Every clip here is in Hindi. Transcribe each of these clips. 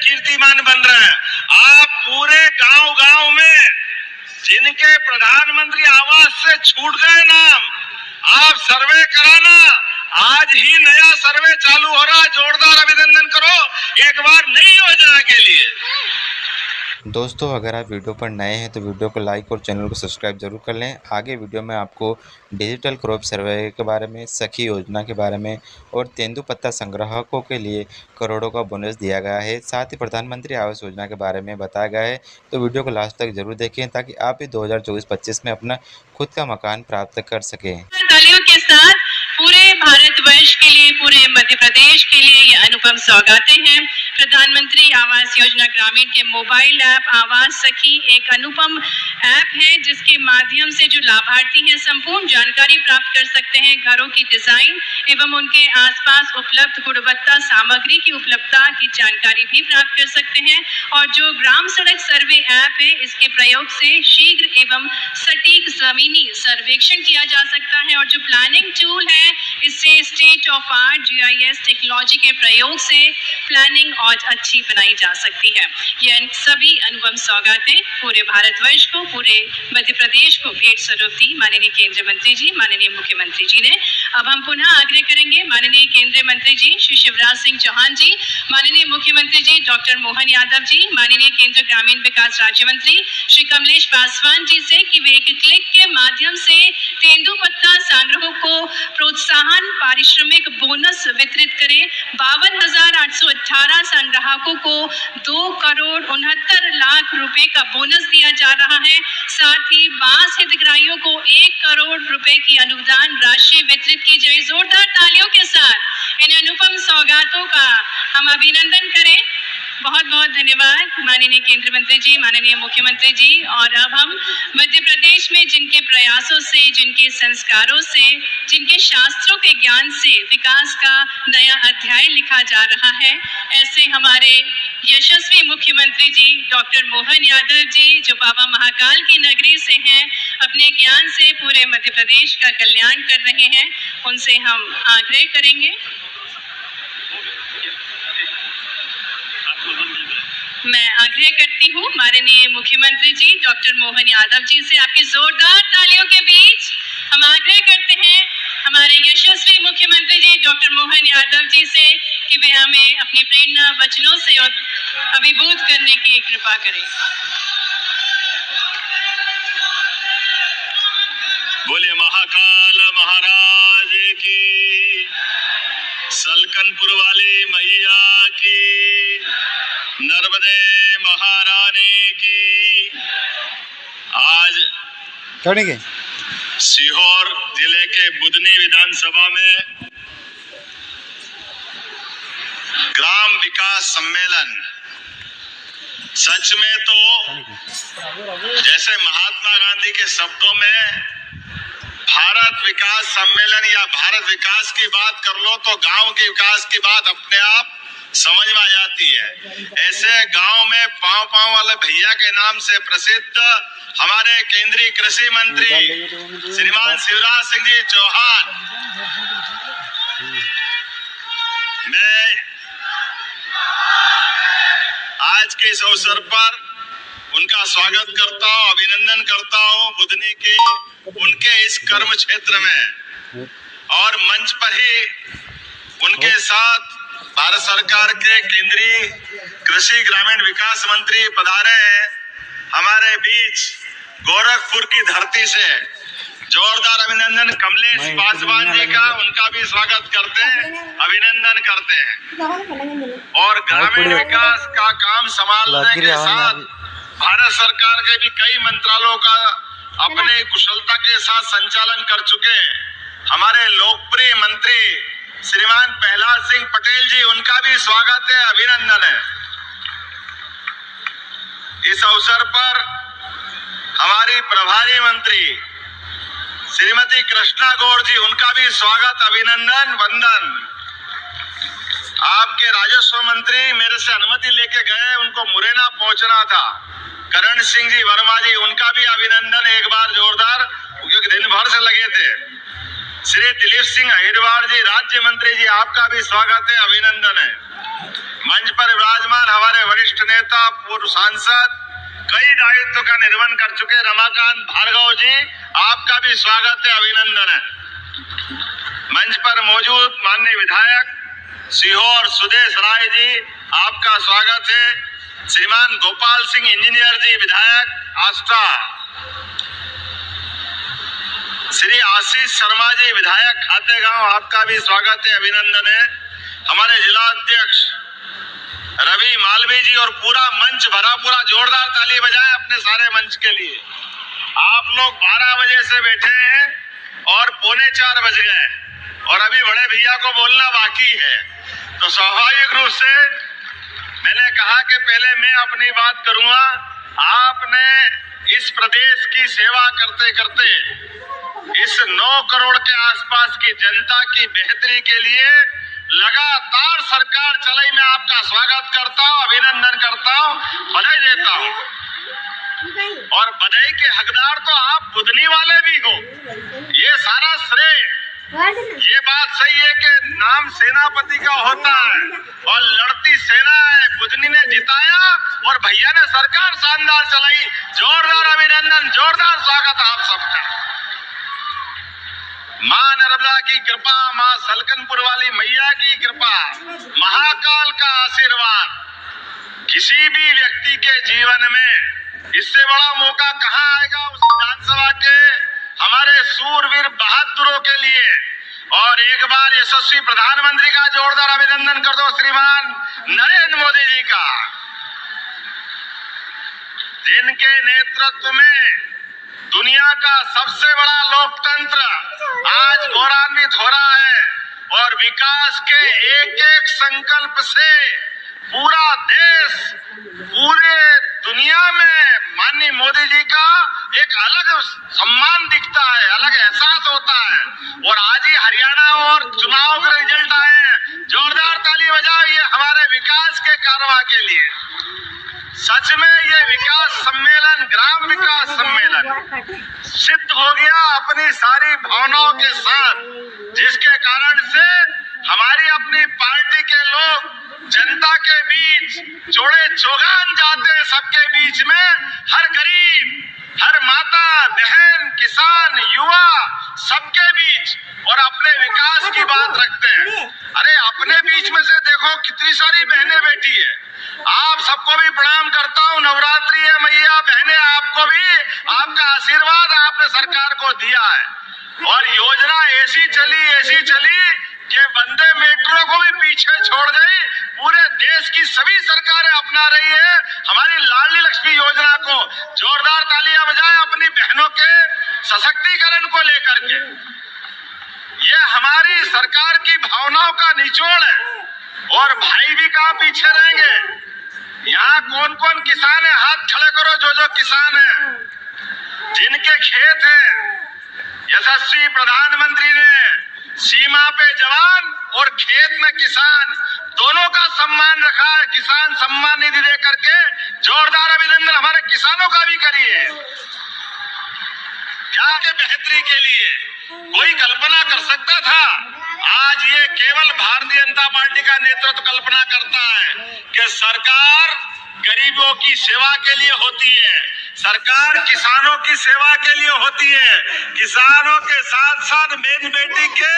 कीर्तिमान बन रहे हैं। आप पूरे गांव-गांव में जिनके प्रधानमंत्री आवास से छूट गए नाम, आप सर्वे कराना। आज ही नया सर्वे चालू हो रहा है, जोरदार अभिनंदन करो एक बार नई योजना के लिए। दोस्तों, अगर आप वीडियो पर नए हैं तो वीडियो को लाइक और चैनल को सब्सक्राइब जरूर कर लें। आगे वीडियो में आपको डिजिटल क्रॉप सर्वे के बारे में, सखी योजना के बारे में और तेंदुपत्ता संग्राहकों के लिए करोड़ों का बोनस दिया गया है। साथ ही प्रधानमंत्री आवास योजना के बारे में बताया गया है। तो वीडियो को लास्ट तक जरूर देखें ताकि आप भी 2024-25 में अपना खुद का मकान प्राप्त कर सकें। तालियों के साथ पूरे भारतवर्ष के लिए, पूरे मध्य प्रदेश के लिए ये अनुपम सौगातें हैं। प्रधानमंत्री आवास योजना ग्रामीण के मोबाइल ऐप आवास सखी एक अनुपम ऐप है जिसके माध्यम से जो लाभार्थी हैं संपूर्ण जानकारी प्राप्त कर सकते हैं। घरों की डिजाइन एवं उनके आसपास उपलब्ध गुणवत्ता सामग्री की उपलब्धता की जानकारी भी प्राप्त कर सकते हैं। और जो ग्राम सड़क सर्वे ऐप है, इसके प्रयोग से शीघ्र एवं सटीक जमीनी सर्वेक्षण किया जा सकता है। और जो प्लानिंग टूल है, इससे state of art GIS technology के प्रयोग से प्लानिंग और अच्छी बनाई जा सकती है। ये सभी अनुपम सौगातें पूरे भारतवर्ष को, पूरे मध्य प्रदेश को भेंट स्वरूप दी माननीय केंद्रीय मंत्री जी, माननीय मुख्यमंत्री जी ने। अब हम पुनः आग्रह करेंगे माननीय केंद्रीय मंत्री जी श्री शिवराज सिंह चौहान जी, माननीय मुख्यमंत्री जी डॉक्टर मोहन यादव जी, माननीय केंद्रीय ग्रामीण विकास राज्य मंत्री श्री कमलेश पासवान जी से कि वे एक क्लिक के माध्यम से तेंदुपत्ता संग्राहकों को प्रोत्साहन पारिश्रमिक बोनस वितरित करें। 52,818 संग्राहकों को 2,69,00,000 रुपए का बोनस दिया जा रहा है। साथ ही 22 हितग्राहियों को 1 करोड़ रुपए की अनुदान राशि वितरित की जाए। जोरदार तालियों के साथ इन अनुपम सौगातों का हम अभिनंदन करें। बहुत बहुत धन्यवाद माननीय केंद्रीय मंत्री जी, माननीय मुख्यमंत्री जी। और अब हम मध्य प्रदेश में जिनके प्रयासों से, जिनके संस्कारों से, जिनके शास्त्रों के ज्ञान से विकास का नया अध्याय लिखा जा रहा है, ऐसे हमारे यशस्वी मुख्यमंत्री जी डॉक्टर मोहन यादव जी, जो बाबा महाकाल की नगरी से हैं, अपने ज्ञान से पूरे मध्य प्रदेश का कल्याण कर रहे हैं, उनसे हम आग्रह करेंगे। मैं आग्रह करती हूँ माननीय मुख्यमंत्री जी डॉक्टर मोहन यादव जी से, आपकी जोरदार तालियों के बीच हम आग्रह करते हैं हमारे यशस्वी मुख्यमंत्री जी डॉक्टर मोहन यादव जी से कि वे हमें अपनी प्रेरणा वचनों से अभिभूत करने की कृपा करें। बोले महाकाल महाराज की, सलकनपुर वाली मैया की, नर्मदे महारानी की। आज सीहोर जिले के बुधनी विधानसभा में ग्राम विकास सम्मेलन, सच में तो जैसे महात्मा गांधी के शब्दों में भारत विकास सम्मेलन या भारत विकास की बात कर लो तो गांव के विकास की बात अपने आप समझ में आ जाती है। ऐसे गांव में पांव पांव वाले भैया के नाम से प्रसिद्ध हमारे केंद्रीय कृषि मंत्री श्रीमान शिवराज सिंह जी चौहान, मैं आज के इस अवसर पर उनका स्वागत करता हूं, अभिनंदन करता हूं बुधनी के उनके इस कर्म क्षेत्र में। और मंच पर ही उनके साथ भारत सरकार के केंद्रीय कृषि ग्रामीण विकास मंत्री पधारे हैं हमारे बीच गोरखपुर की धरती से। जोरदार अभिनंदन कमलेश पासवान जी का, उनका भी स्वागत करते हैं, अभिनंदन करते हैं। और ग्रामीण विकास का काम संभालने के साथ भारत सरकार के भी कई मंत्रालयों का अपने कुशलता के साथ संचालन कर चुके हमारे लोकप्रिय मंत्री श्रीमान प्रहलाद सिंह पटेल जी, उनका भी स्वागत है, अभिनंदन है। इस अवसर पर हमारी प्रभारी मंत्री श्रीमती कृष्णा गौड़ जी, उनका भी स्वागत, अभिनंदन, वंदन। आपके राजस्व मंत्री मेरे से अनुमति लेके गए, उनको मुरैना पहुंचना था, करण सिंह जी वर्मा जी, उनका भी अभिनंदन एक बार जोरदार, क्योंकि दिन भर से लगे थे। श्री दिलीप सिंह अहिरवार जी, राज्य मंत्री जी, आपका भी स्वागत है, अभिनंदन है। मंच पर विराजमान हमारे वरिष्ठ नेता, पूर्व सांसद, कई दायित्व का निर्वहन कर चुके रमाकांत भार्गव जी, आपका भी स्वागत है, अभिनंदन है। मंच पर मौजूद माननीय विधायक सीहोर सुदेश राय जी, आपका स्वागत है। श्रीमान गोपाल सिंह इंजीनियर जी, विधायक आष्टा। श्री आशीष शर्मा जी, विधायक खातेगांव, आपका भी स्वागत है, अभिनंदन है। हमारे जिला अध्यक्ष रवि मालवी जी और पूरा मंच भरा, पूरा जोरदार ताली बजाएं अपने सारे मंच के लिए। आप लोग 12 बजे से बैठे हैं और 3:45 बज गए और अभी बड़े भैया को बोलना बाकी है, तो स्वाभाविक रूप से मैंने कहा कि पहले मैं अपनी बात करूंगा। आपने इस प्रदेश की सेवा करते करते इस 9 करोड़ के आसपास की जनता की बेहतरी के लिए लगातार सरकार चलाई। मैं आपका स्वागत करता हूं, अभिनंदन करता हूं, बधाई देता हूं। और बधाई के हकदार तो आप बुधनी वाले भी हो। ये सारा श्रेय, ये बात सही है कि नाम सेनापति का होता है और लड़ती सेना है, बुधनी ने जिताया और भैया ने सरकार शानदार चलाई। जोरदार अभिनंदन, जोरदार स्वागत आप सबका। मां नर्मदा की कृपा, मां सलकनपुर वाली मैया की कृपा, महाकाल का आशीर्वाद किसी भी व्यक्ति के जीवन में इससे बड़ा मौका कहां आएगा उस विधानसभा के हमारे सूरवीर बहादुरों के लिए। और एक बार यशस्वी प्रधानमंत्री का जोरदार अभिनंदन कर दो, श्रीमान नरेंद्र मोदी जी का, जिनके नेतृत्व में दुनिया का सबसे बड़ा लोकतंत्र आज गौरवान्वित हो रहा है और विकास के एक एक संकल्प से पूरा देश, पूरे दुनिया में माननीय मोदी जी का एक अलग सम्मान दिखता है, अलग एहसास होता है। और आज ही हरियाणा और चुनाव के रिजल्ट आए हैं, जोरदार ताली बजाओ ये हमारे विकास के कारवां के लिए। सच में ये विकास सम्मेलन, ग्राम विकास सम्मेलन सिद्ध हो गया अपनी सारी भावनाओं के साथ, जिसके कारण से हमारी अपनी पार्टी के लोग जनता के बीच जोड़े चौगान जाते हैं, सबके बीच में, हर गरीब, हर माता बहन, किसान, युवा, सबके बीच, और अपने विकास की बात रखते हैं। अरे अपने बीच में से देखो कितनी सारी बहनें बैठी है। आप सबको भी प्रणाम करता हूँ, नवरात्रि है मैया, बहनें आपको भी, आपका आशीर्वाद आपने सरकार को दिया है। और योजना ऐसी चली कि वंदे मेट्रो को भी पीछे छोड़ गई। पूरे देश की सभी सरकारें अपना रही है हमारी लाडली लक्ष्मी योजना को। जोरदार तालियां बजाएं अपनी बहनों के सशक्तिकरण को लेकर के। ये हमारी सरकार की भावनाओं का निचोड़ है। और भाई भी कहाँ पीछे रहेंगे। यहाँ कौन कौन किसान है, हाथ खड़े करो जो किसान है, जिनके खेत है। यशस्वी प्रधानमंत्री ने सीमा पे जवान और खेत में किसान दोनों का सम्मान रखा है। किसान सम्मान निधि दे करके जोरदार अभिनंदन हमारे किसानों का भी करिए। क्या के बेहतरी के लिए कोई कल्पना कर सकता था? आज ये केवल भारतीय जनता पार्टी का नेतृत्व कल्पना करता है कि सरकार गरीबों की सेवा के लिए होती है, सरकार किसानों की सेवा के लिए होती है। किसानों के साथ साथ मेरी बेटी के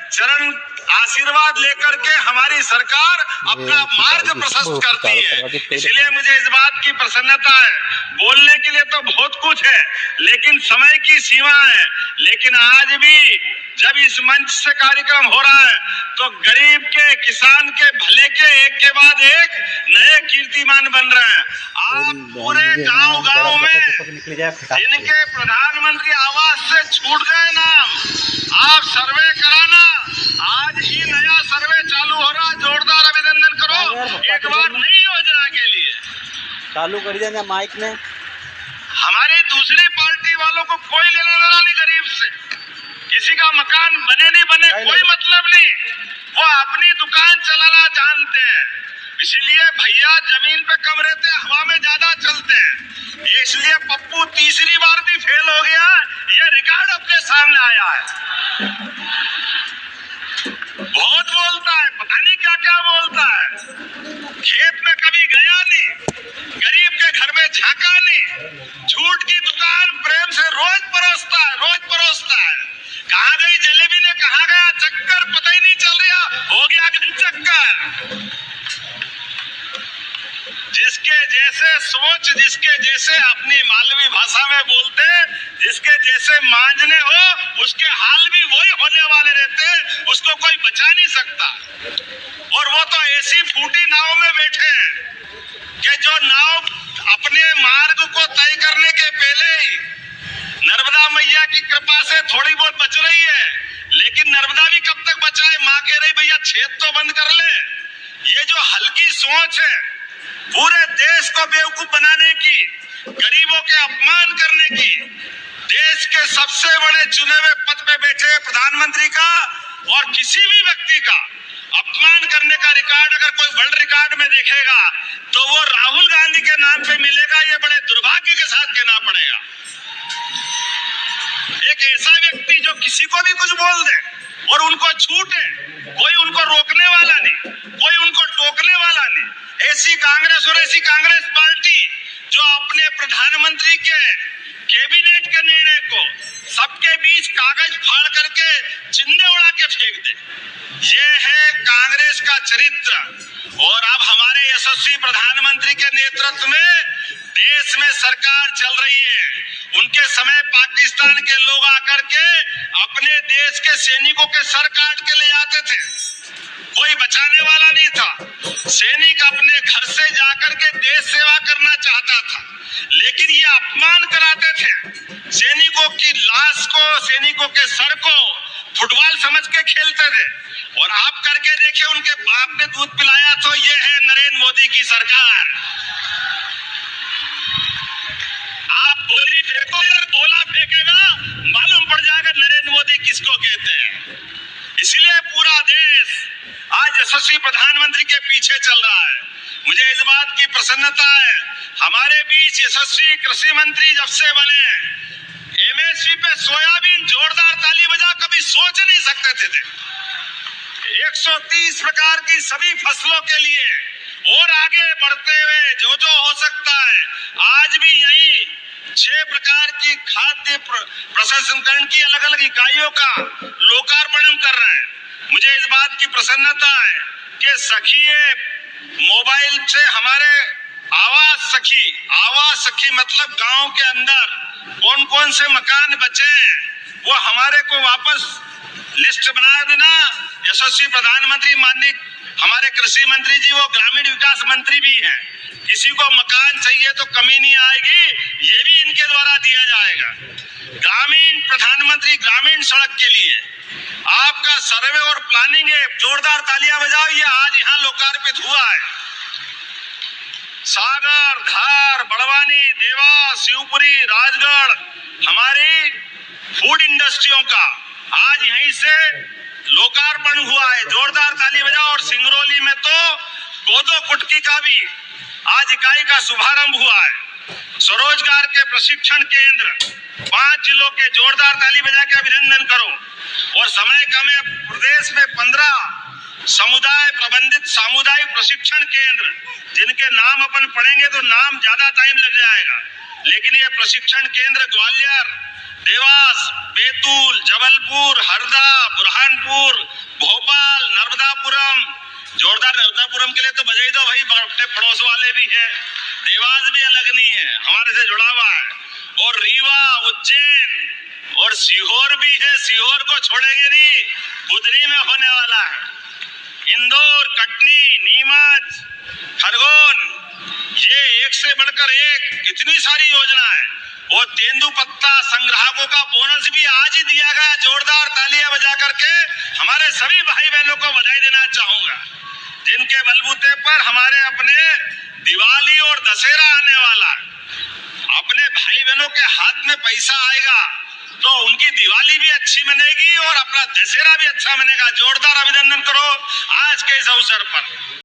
चरण आशीर्वाद लेकर के हमारी सरकार अपना मार्ग प्रशस्त करती है। इसलिए मुझे इस बात की प्रसन्नता है। बोलने के लिए तो बहुत कुछ है, लेकिन समय की सीमा है। लेकिन आज भी जब इस मंच से कार्यक्रम हो रहा है तो गरीब के, किसान के भले के एक के बाद एक नए कीर्तिमान बन रहे हैं। आप पूरे गांव-गांव में जिनके प्रधानमंत्री आवास से छूट गए नाम, आप सर्वे कराना। आज ही नया सर्वे चालू हो रहा, जोरदार अभिनंदन करो एक बार नई योजना के लिए। चालू कर दिया माइक में। हमारे दूसरी पार्टी वालों को कोई लेना देना नहीं गरीब से। किसी का मकान बने नहीं बने कोई मतलब नहीं, वो अपनी दुकान चलाना जानते हैं। इसलिए भैया जमीन पे कम रहते हैं, हवा में ज्यादा चलते हैं। इसलिए पप्पू तीसरी बार भी फेल हो गया, ये रिकॉर्ड अपने सामने आया है। बहुत बोलता है, पता नहीं क्या क्या बोलता है। खेत में कभी गया जैसे सोच, जिसके जैसे अपनी मालवी भाषा में बोलते, जिसके जैसे मांझने हो उसके हाल भी वही होने वाले रहते, उसको कोई बचा नहीं सकता। और वो तो ऐसी फूटी नाव में बैठे हैं कि जो नाव अपने मार्ग को तय करने के पहले ही नर्मदा मैया की कृपा से थोड़ी बहुत बच रही है, लेकिन नर्मदा भी कब तक बचाए? माँ कह रही भैया छेद तो बंद कर ले। ये जो हल्की सोच है पूरे देश को बेवकूफ बनाने की, गरीबों के अपमान करने की, देश के सबसे बड़े चुने हुए पद पे बैठे प्रधानमंत्री का और किसी भी व्यक्ति का अपमान करने का रिकॉर्ड अगर कोई वर्ल्ड रिकॉर्ड में देखेगा तो वो राहुल गांधी के नाम पे मिलेगा। ये बड़े दुर्भाग्य के साथ कहना पड़ेगा। एक ऐसा व्यक्ति जो किसी को भी कुछ बोल दे और उनको छूटे, कोई उनको रोकने वाला नहीं, कोई उनको टोकने वाला नहीं। ऐसी कांग्रेस और ऐसी कांग्रेस पार्टी जो अपने प्रधानमंत्री के कैबिनेट के निर्णय को सबके बीच कागज फाड़ करके चिंदे उड़ा के फेंक दे, ये है कांग्रेस का चरित्र। और अब हमारे यशस्वी प्रधानमंत्री के नेतृत्व में देश में सरकार चल रही है। उनके समय पाकिस्तान के लोग आकर के अपने देश के सैनिकों के सर काट के ले जाते थे, कोई बचाने वाला नहीं था। सैनिक अपने घर से जाकर के देश सेवा करना चाहता था, लेकिन ये अपमान कराते थे। सैनिकों की लाश को, सैनिकों के सर को फुटबॉल समझ के खेलते थे। और आप करके देखे, उनके बाप ने दूध पिलाया। तो ये है नरेंद्र मोदी की सरकार। आप गोली फेंको या गोला फेंकेगा, मालूम पड़ जाएगा नरेंद्र मोदी किसको कहते हैं। इसलिए पूरा देश आज यशस्वी प्रधानमंत्री के पीछे चल रहा है। मुझे इस बात की प्रसन्नता है, हमारे बीच यशस्वी कृषि मंत्री जब से बने, एमएसपी पे सोयाबीन जोरदार ताली बजा, कभी सोच नहीं सकते थे। 130 प्रकार की सभी फसलों के लिए और आगे बढ़ते हुए जो जो हो सकता है, आज भी यही 6 प्रकार की खाद्य प्रसंस्करण की अलग अलग इकाइयों का लोकार्पण कर रहे हैं। मुझे इस बात की प्रसन्नता है कि सखी मोबाइल से हमारे आवास सखी मतलब गांव के अंदर कौन कौन से मकान बचे हैं वो हमारे को वापस लिस्ट बना देना। यशस्वी प्रधानमंत्री माननीय हमारे कृषि मंत्री जी वो ग्रामीण विकास मंत्री भी हैं, किसी को मकान चाहिए तो कमी नहीं आएगी, ये भी इनके द्वारा दिया जाएगा। ग्रामीण प्रधानमंत्री ग्रामीण सड़क के लिए आपका सर्वे और प्लानिंग है, जोरदार तालियां बजाओ, ये आज यहाँ लोकार्पित हुआ है। सागर, धार, बड़वानी, देवास, शिवपुरी, राजगढ़ हमारी फूड इंडस्ट्रियों का आज यहीं से लोकार्पण हुआ है, जोरदार ताली बजाओ। और सिंगरौली में तो कोदो कुटकी का भी आज इकाई का शुभारंभ हुआ है। स्वरोजगार के प्रशिक्षण केंद्र 5 जिलों के, जोरदार ताली बजा के अभिनंदन करो। और समय कम है, प्रदेश में 15 समुदाय प्रबंधित सामुदायिक प्रशिक्षण केंद्र, जिनके नाम अपन पढ़ेंगे तो नाम ज्यादा टाइम लग जाएगा, लेकिन ये प्रशिक्षण केंद्र ग्वालियर, देवास, बैतूल, जबलपुर, हरदा, बुरहानपुर, भोपाल, नर्मदापुरम, जोरदार नर्मदापुरम के लिए तो बजाई दो भाई, अपने पड़ोस वाले भी है। देवास भी अलग नहीं है, हमारे से जुड़ा हुआ है। और रीवा, उज्जैन और सीहोर भी है, सीहोर को छोड़ेंगे नहीं, बुधनी में होने वाला है। इंदौर, कटनी, नीमच, खरगोन, ये एक से बढ़कर एक कितनी सारी योजना है। और तेंदुपत्ता संग्राहकों का बोनस भी आज ही दिया गया, जोरदार तालियां बजा करके हमारे सभी भाई बहनों को बधाई देना चाहूंगा, जिनके बलबूते पर हमारे अपने दिवाली और दशहरा आने वाला। अपने भाई बहनों के हाथ में पैसा आएगा तो उनकी दिवाली भी अच्छी मनेगी और अपना दशहरा भी अच्छा मनेगा। जोरदार अभिनंदन करो आज के इस अवसर पर।